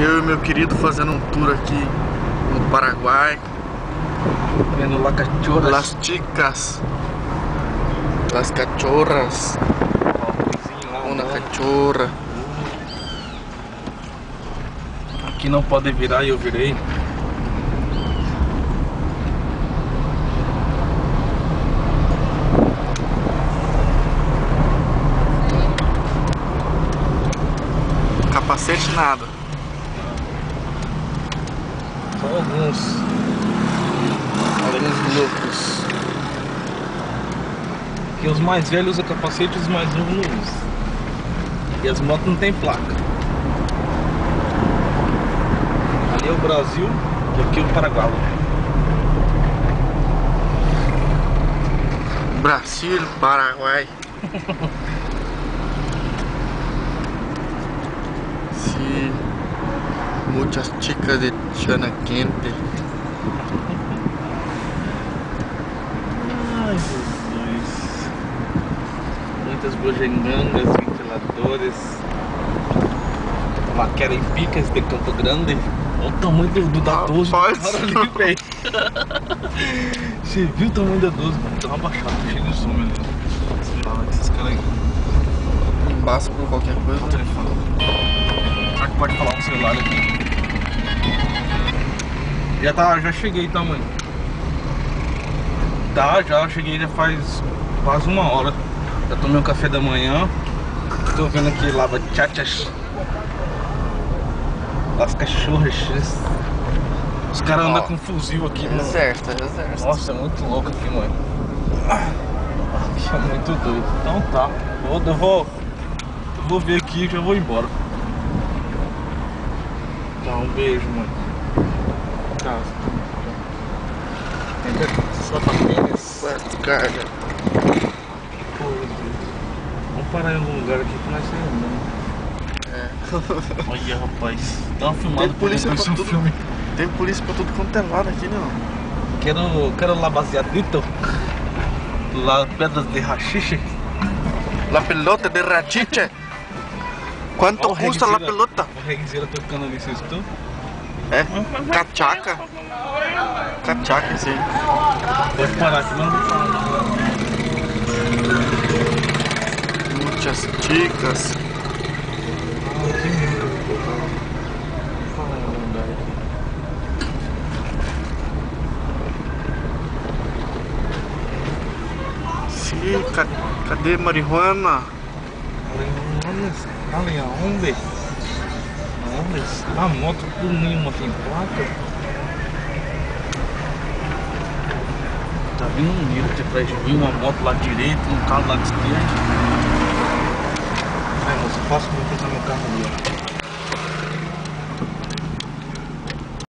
Eu e meu querido fazendo um tour aqui no Paraguai. Vendo lá cachorras. Las chicas. Las cachorras. Uma cachorra. Aqui não pode virar e eu virei. Capacete nada. Só alguns loucos. Que os mais velhos usam capacete e os mais novos não usam. E as motos não tem placa. Ali é o Brasil e aqui é o Paraguai. Brasil, Paraguai. Sí, muchas chicas de chana quente. Ai, Jesus. Muitas bugigangas, ventiladores. Maquera em picas de Campo Grande. Olha o tamanho da 12 do cara ali, velho. Você viu o tamanho da 12? Dá uma baixada, cheio de zoom ali. Fala que esses caras aí. Passa por qualquer coisa. Será que pode falar um celular aqui? Já cheguei, tá, mãe? Tá, já cheguei, já faz quase uma hora. Já tomei um café da manhã. Tô vendo aqui lava chachas. As cachorras. Os caras andam com fuzil aqui, mano. Exército. Nossa, é muito louco aqui, mano. É muito doido. Então tá. Eu vou ver aqui e já vou embora. Tá, um beijo, mano. Tá. Só tênis. Carga. Pô, Deus. Vamos parar em algum lugar aqui pra nós sair andando. Olha, rapaz. Dá uma filmada Tem polícia pra pra esse tudo. filme. Tem polícia pra tudo quanto é lado aqui, não? Quero lá baseadito. Lá pedras de rachixe. La pelota de rachiche. Quanto Ó, custa la reguezeira. pelota? O reguezeira tocando ali, vocês estão? É, cachaca. Cachaca, sim. Pode parar aqui, não vou falar. Muitas chicas. Que lindo. Vou falar em algum lugar aqui. Sim, cadê marihuana? Ali aonde? Onde está a moto? Por nenhuma tem placa. Tá vindo um Nilo de trás de mim, uma moto lá direito, um carro lá de esquerda. Ai, moço, faço pra botar meu carro ali, ó.